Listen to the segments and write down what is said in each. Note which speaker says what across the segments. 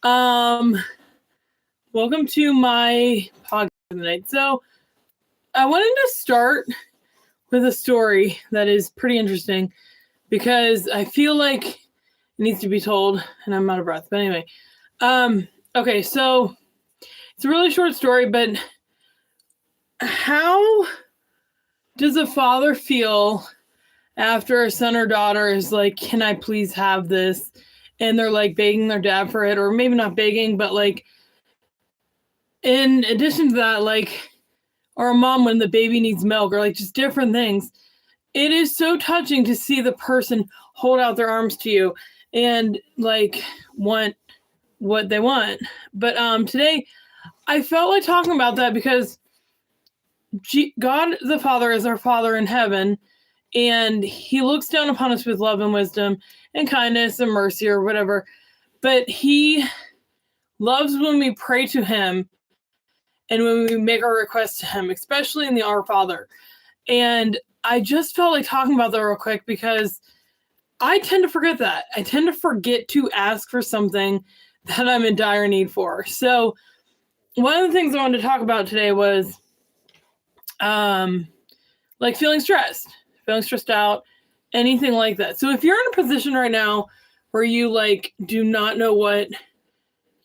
Speaker 1: Um, Welcome to my podcast tonight. So, I wanted to start with a story that is pretty interesting because I feel like it needs to be told, and I'm out of breath. But anyway, okay, so it's a really short story, but how does a father feel after a son or daughter is like, "Can I please have this?" And they're like begging their dad for it, or maybe not begging, but like in addition to that, like, or a mom when the baby needs milk, or like just different things. It is so touching to see the person hold out their arms to you and like want what they want. But today I felt like talking about that because God the Father is our Father in heaven, and He looks down upon us with love and wisdom and kindness and mercy or whatever. But He loves when we pray to Him and when we make our requests to Him, especially in the Our Father. And I just felt like talking about that real quick because I tend to forget that. I tend to forget to ask for something that I'm in dire need for. So one of the things I wanted to talk about today was like feeling stressed out, anything like that. So if you're in a position right now where you like do not know what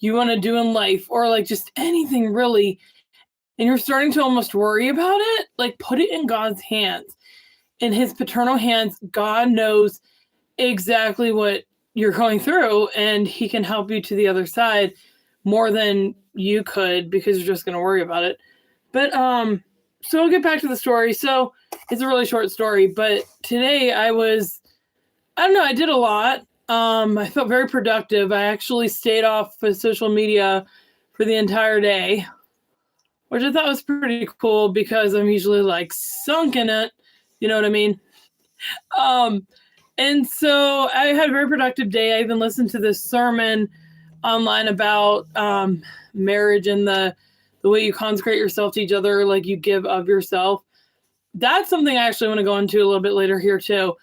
Speaker 1: you want to do in life, or like just anything really, and you're starting to almost worry about it, like put it in God's hands. In His paternal hands, God knows exactly what you're going through, and He can help you to the other side more than you could because you're just going to worry about it. But so I'll get back to the story. So it's a really short story, but today I don't know, I did a lot. I felt very productive. I actually stayed off of social media for the entire day, which I thought was pretty cool because I'm usually like sunk in it. You know what I mean? And so I had a very productive day. I even listened to this sermon online about marriage and the way you consecrate yourself to each other, like you give of yourself. That's something I actually want to go into a little bit later here too.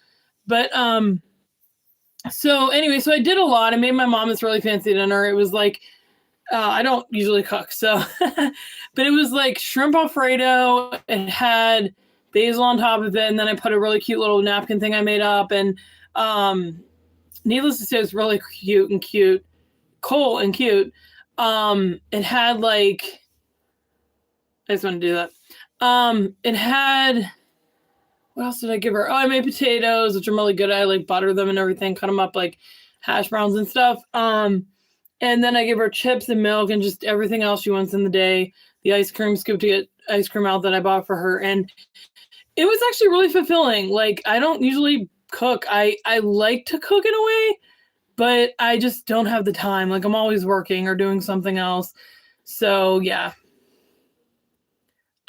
Speaker 1: But so anyway, so I did a lot. I made my mom this really fancy dinner. It was like I don't usually cook, so but it was like shrimp Alfredo. It had basil on top of it, and then I put a really cute little napkin thing I made up. And needless to say, it was really cool and cute. It had like, I just want to do that. It had, what else did I give her? Oh, I made potatoes, which I'm really good at. I like butter them and everything, cut them up like hash browns and stuff. And then I give her chips and milk and just everything else she wants in the day. The ice cream scoop to get ice cream out that I bought for her. And it was actually really fulfilling. Like, I don't usually cook. I like to cook in a way, but I just don't have the time. Like, I'm always working or doing something else. So, yeah.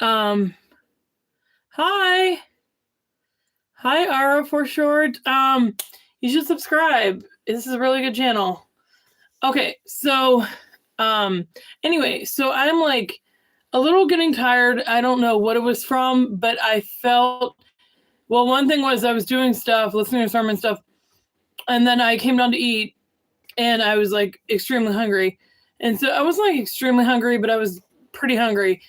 Speaker 1: Hi. Hi, Ara for short. You should subscribe. This is a really good channel. Okay, so anyway, so I'm like a little getting tired. I don't know what it was from, but I felt, well, one thing was I was doing stuff, listening to sermon stuff, and then I came down to eat, and I was like extremely hungry. And so I wasn't like extremely hungry, but I was pretty hungry.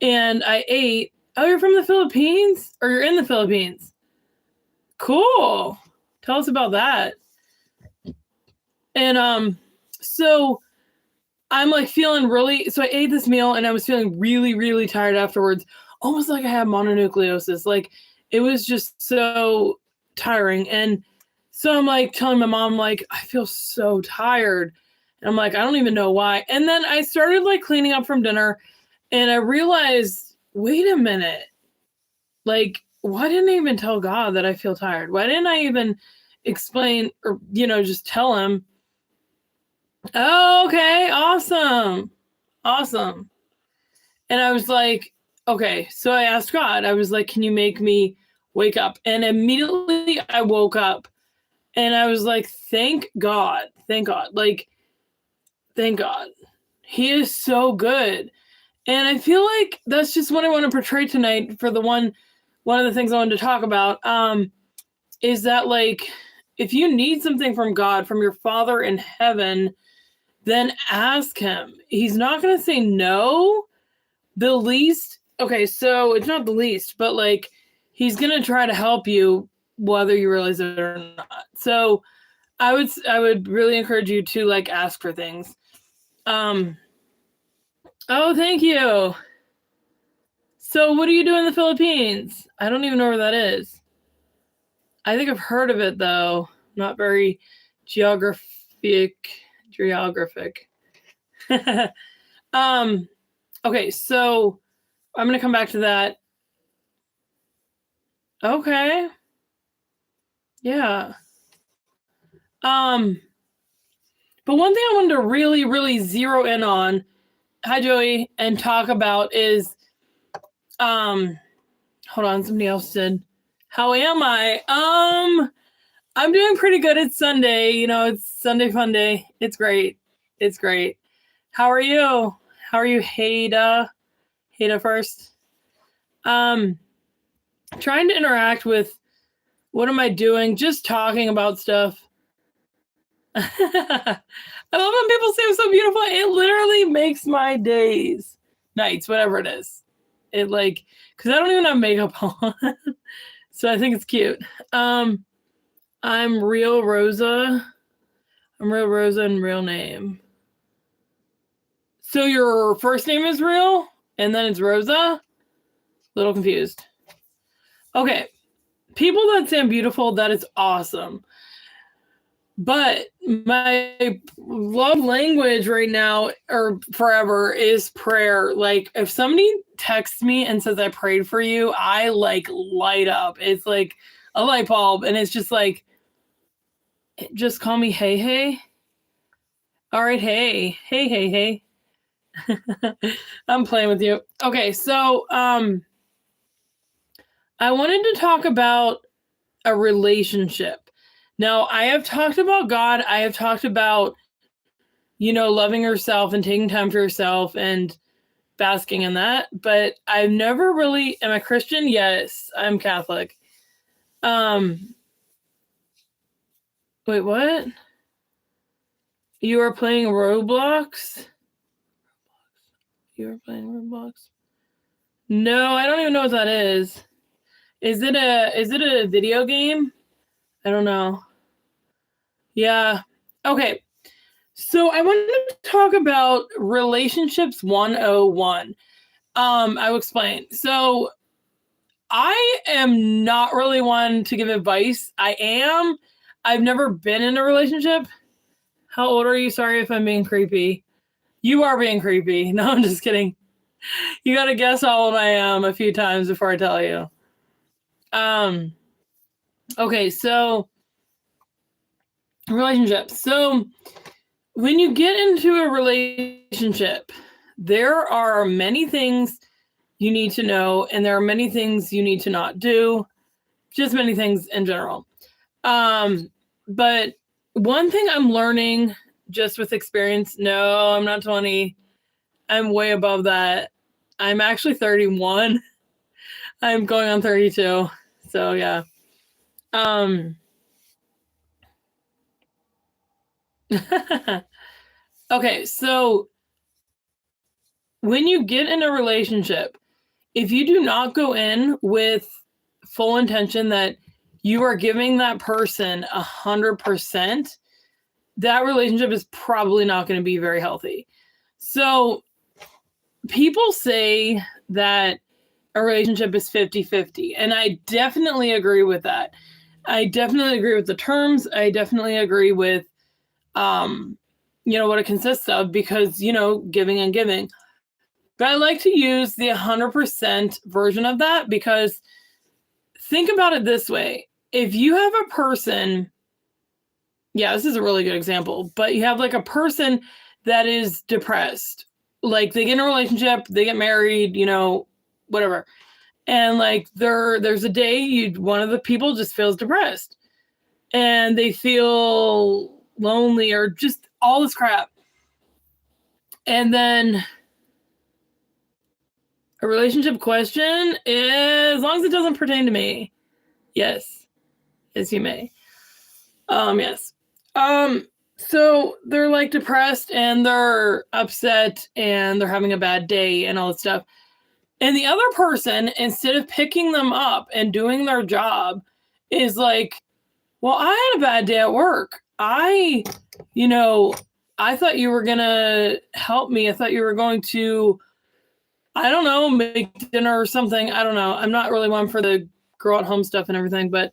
Speaker 1: And I ate. Oh, you're from the Philippines? Or you're in the Philippines? Cool. Tell us about that. And so I'm like feeling really, so I ate this meal and I was feeling really, really tired afterwards, almost like I had mononucleosis. Like, it was just so tiring. And so I'm like telling my mom, like, I feel so tired. And I'm like, I don't even know why. And then I started like cleaning up from dinner, and I realized, wait a minute, like, why didn't I even tell God that I feel tired? Why didn't I even explain or, just tell Him? Oh, okay, awesome. Awesome. And I was like, okay, so I asked God, I was like, can you make me wake up? And immediately I woke up and I was like, thank God. Like, thank God. He is so good. And I feel like that's just what I want to portray tonight for one of the things I wanted to talk about, is that, like, if you need something from God, from your Father in heaven, then ask him. He's not going to say no. The least, okay, so it's not the least, but like he's going to try to help you whether you realize it or not. So I would really encourage you to like ask for things. Oh, thank you. So what do you do in the Philippines? I don't even know where that is. I think I've heard of it though. Not very geographic. Okay, so I'm gonna come back to that. Okay. Yeah. But one thing I wanted to really, really zero in on, hi Joey, and talk about is hold on, somebody else did. How am I? I'm doing pretty good. It's Sunday, it's Sunday fun day. It's great. It's great. How are you? How are you, Haida? Haida first. Trying to interact with, what am I doing? Just talking about stuff. I love when people say I'm so beautiful. It literally makes my days, nights, whatever it is. It like, because I don't even have makeup on. So I think it's cute. I'm Real Rosa. I'm Real Rosa and real name. So your first name is Real and then it's Rosa? Little confused. Okay. People that say I'm beautiful, that is awesome. But my love language right now or forever is prayer. Like if somebody texts me and says I prayed for you, I like light up. It's like a light bulb and it's just like, just call me hey, hey. All right, hey. Hey, hey, hey. I'm playing with you. Okay, so I wanted to talk about a relationship. Now, I have talked about God. I have talked about, loving yourself and taking time for yourself and basking in that. But I've never really, am I Christian? Yes, I'm Catholic. Wait, what? You are playing Roblox? You are playing Roblox? No, I don't even know what that is. Is it a video game? I don't know. Yeah. Okay. So I wanted to talk about relationships 101. I will explain. So I am not really one to give advice. I've never been in a relationship. How old are you? Sorry if I'm being creepy. You are being creepy. No, I'm just kidding. You got to guess how old I am a few times before I tell you. Okay, so relationships. So when you get into a relationship, there are many things you need to know, and there are many things you need to not do. Just many things in general. But one thing I'm learning just with experience, no, I'm not 20. I'm way above that. I'm actually 31. I'm going on 32. So yeah. Okay, so when you get in a relationship, if you do not go in with full intention that you are giving that person 100%, that relationship is probably not going to be very healthy. So people say that a relationship is 50-50, and I definitely agree with that. I definitely agree with the terms. I definitely agree with, what it consists of because, giving and giving. But I like to use the 100% version of that because think about it this way. If you have a person, this is a really good example, but you have like a person that is depressed. Like they get in a relationship, they get married, whatever. And like there's a day one of the people just feels depressed and they feel lonely or just all this crap. And then a relationship question is, as long as it doesn't pertain to me. Yes. Yes, you may. Yes. So they're like depressed and they're upset and they're having a bad day and all that stuff. And the other person, instead of picking them up and doing their job, is like, well, I had a bad day at work. You know, I thought you were going to help me. I thought you were going to, I don't know, make dinner or something. I don't know. I'm not really one for the girl at home stuff and everything, but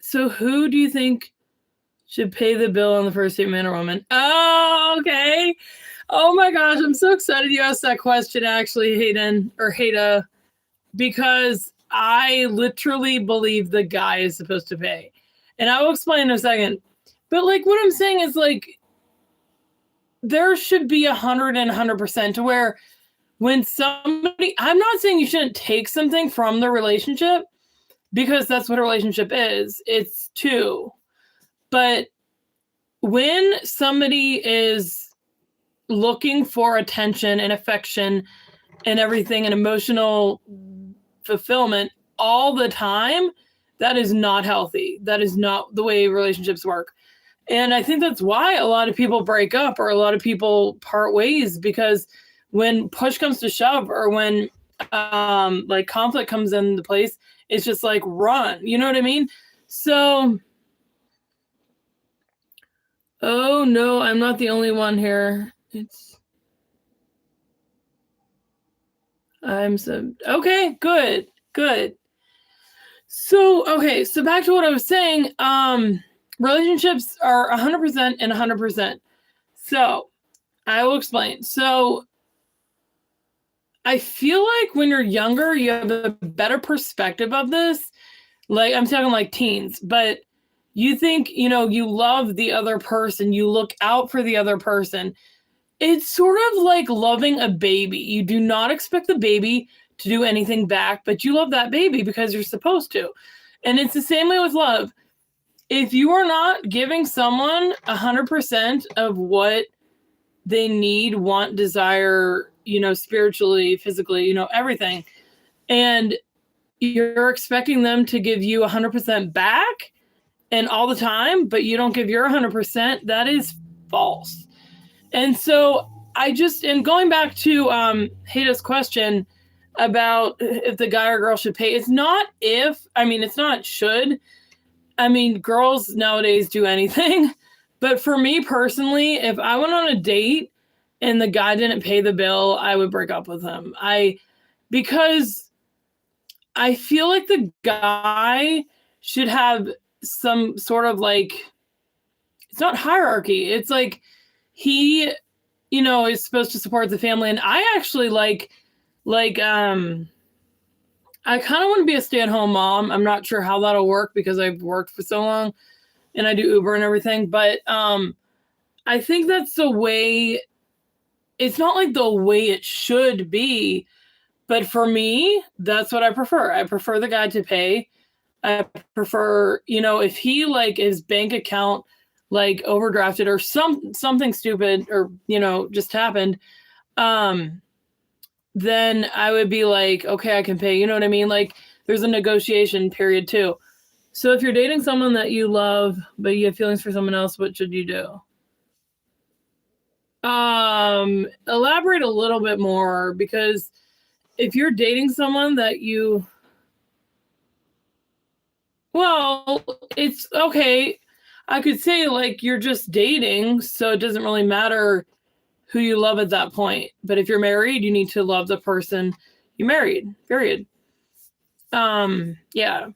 Speaker 1: so who do you think should pay the bill on the first date, man or woman? Oh, okay. Oh my gosh, I'm so excited you asked that question, actually, Hayden or Hada, because I literally believe the guy is supposed to pay. And I will explain in a second. But like what I'm saying is like there should be 100% to where when somebody, I'm not saying you shouldn't take something from the relationship because that's what a relationship is. It's two. But when somebody is looking for attention and affection and everything and emotional fulfillment all the time, that is not healthy. That is not the way relationships work. And I think that's why a lot of people break up or a lot of people part ways, because when push comes to shove or when like conflict comes into place, it's just like run. You know what I mean? So, oh no, I'm not the only one here. Okay, good. So, okay, so back to what I was saying. Relationships are 100% and 100%. So, I will explain. So, I feel like when you're younger, you have a better perspective of this. Like, I'm talking like teens, but you think, you love the other person, you look out for the other person. It's sort of like loving a baby. You do not expect the baby to do anything back, but you love that baby because you're supposed to. And it's the same way with love. If you are not giving someone 100% of what they need, want, desire, spiritually, physically, everything, and you're expecting them to give you 100% back and all the time, but you don't give your 100%, that is false. And so and going back to Hada's question about if the guy or girl should pay, it's not should. Girls nowadays do anything. But for me personally, if I went on a date and the guy didn't pay the bill, I would break up with him. Because I feel like the guy should have some sort of like, it's not hierarchy. It's like he, is supposed to support the family. And I actually I kind of want to be a stay-at-home mom. I'm not sure how that'll work because I've worked for so long and I do Uber and everything. But I think that's the way, it's not like the way it should be. But for me, that's what I prefer. I prefer the guy to pay. I prefer, if he like his bank account like overdrafted or something stupid or, just happened, then I would be like, okay, I can pay. You know what I mean? Like there's a negotiation period too. So if you're dating someone that you love, but you have feelings for someone else, what should you do? Elaborate a little bit more, because if you're dating someone that well, it's okay. I could say like you're just dating, so it doesn't really matter who you love at that point. But if you're married, you need to love the person you married, period. Yeah.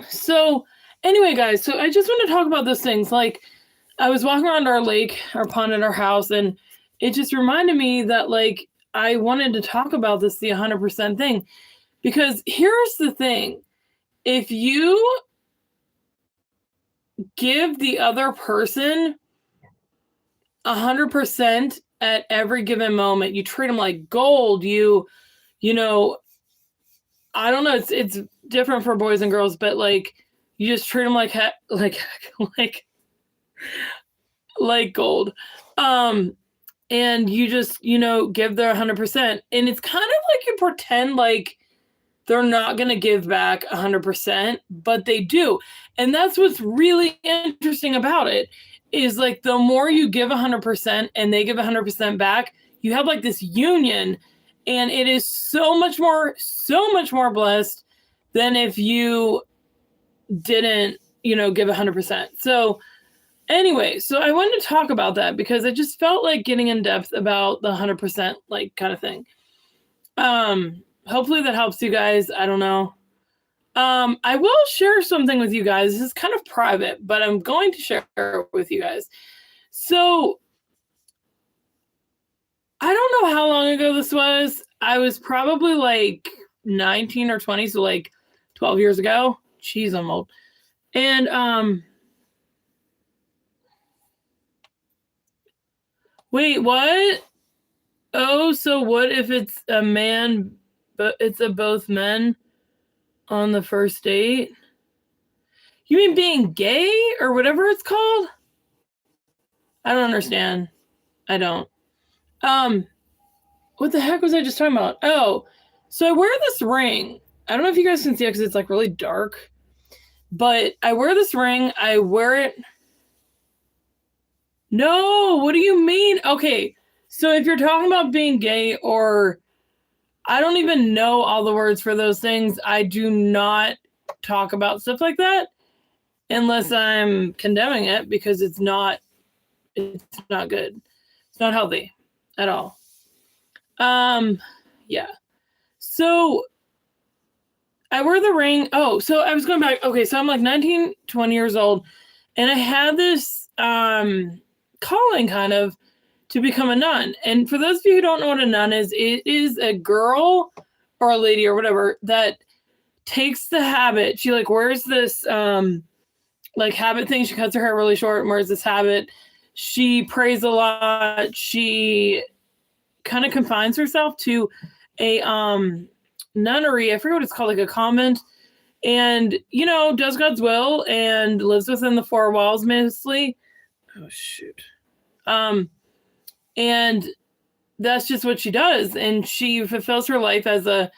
Speaker 1: So anyway, guys, so I just want to talk about those things. Like I was walking around our lake, our pond at our house, and it just reminded me that like I wanted to talk about this, the 100% thing, because here's the thing. If you give the other person 100% at every given moment, you treat them like gold, I don't know, it's different for boys and girls, but like you just treat them like like gold. And you just, give their 100%. And it's kind of like you pretend like they're not going to give back 100%, but they do. And that's what's really interesting about it is like the more you give 100% and they give 100% back, you have like this union, and it is so much more blessed than if you didn't, give 100%. So anyway, so I wanted to talk about that because I just felt like getting in depth about the 100% like kind of thing. Hopefully that helps you guys. I don't know. I will share something with you guys. This is kind of private, but I'm going to share it with you guys. So I don't know how long ago this was. I was probably like 19 or 20, so like 12 years ago. Jeez, I'm old. And wait, what? Oh, so what if it's a man, but it's a both men on the first date? You mean being gay or whatever it's called? I don't understand. I don't. What the heck was I just talking about? Oh, so I wear this ring. I don't know if you guys can see it because it's like really dark, but I wear this ring. I wear it. No, what do you mean? Okay, so if you're talking about being gay, or I don't even know all the words for those things. I do not talk about stuff like that unless I'm condemning it because it's not good. It's not healthy at all. Yeah. So I wear the ring. Oh, so I was going back. Okay, so I'm like 19, 20 years old, and I had this calling kind of to become a nun. And for those of you who don't know what a nun is, it is a girl or a lady or whatever that takes the habit. She like wears this like habit thing. She cuts her hair really short and wears this habit. She prays a lot. She kind of confines herself to a nunnery. I forget what it's called, like a convent, and does God's will and lives within the four walls mostly. Oh shoot. And that's just what she does, and she fulfills her life as a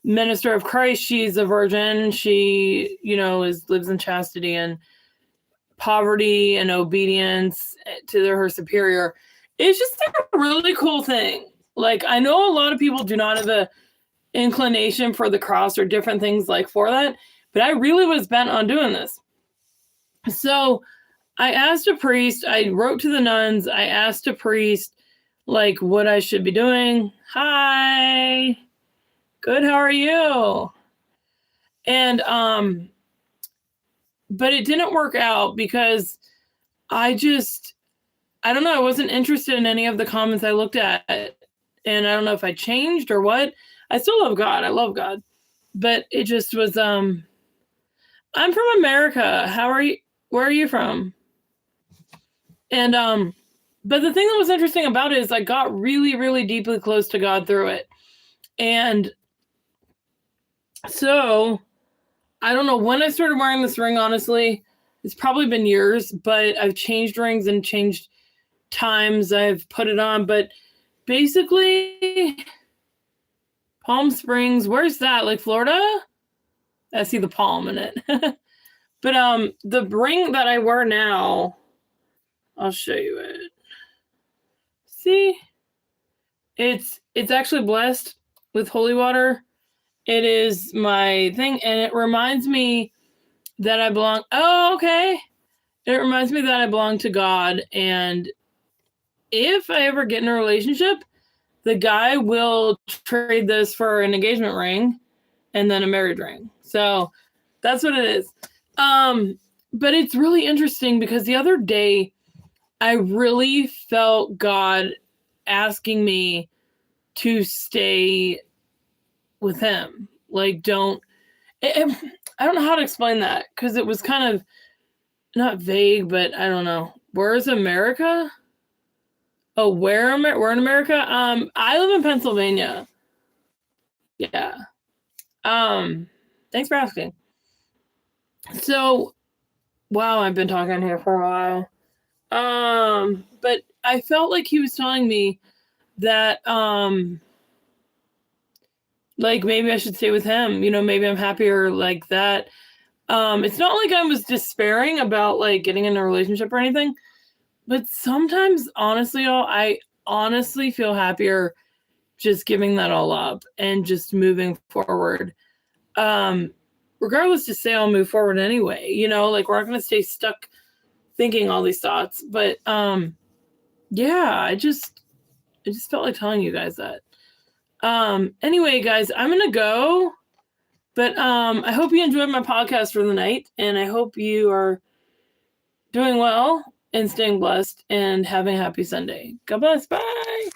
Speaker 1: minister of Christ. She's a virgin. She lives in chastity and poverty and obedience to her superior. It's just a really cool thing. Like, I know a lot of people do not have the inclination for the cross or different things like for that, but I really was bent on doing this. So I asked a priest, I wrote to the nuns, I asked a priest like what I should be doing. Hi, good, how are you? And but it didn't work out because I don't know, I wasn't interested in any of the comments I looked at, and I don't know if I changed or what. I still love God. I love God. But it just was, I'm from America. How are you? Where are you from? And, but the thing that was interesting about it is I got really, really deeply close to God through it. And so I don't know when I started wearing this ring, honestly. It's probably been years, but I've changed rings and changed times I've put it on. But basically, Palm Springs, where's that? Like Florida? I see the palm in it. But the ring that I wear now, I'll show you it. See? It's actually blessed with holy water. It is my thing, and it reminds me that I belong. Oh, okay. It reminds me that I belong to God, and if I ever get in a relationship, the guy will trade this for an engagement ring and then a married ring. So that's what it is. But it's really interesting because the other day I really felt God asking me to stay with him. Like, I don't know how to explain that because it was kind of not vague, but I don't know. Where's America? Oh, we're in America. I live in Pennsylvania. Yeah. Thanks for asking. So, wow, I've been talking here for a while. But I felt like he was telling me that, like maybe I should stay with him. You know, maybe I'm happier like that. It's not like I was despairing about like getting in a relationship or anything, but sometimes honestly, I honestly feel happier just giving that all up and just moving forward. Um, Regardless, just say I'll move forward anyway. You know, like we're not gonna stay stuck thinking all these thoughts. But yeah, I just felt like telling you guys that. Anyway, guys, I'm gonna go. But I hope you enjoyed my podcast for the night, and I hope you are doing well and staying blessed and having a happy Sunday. God bless. Bye.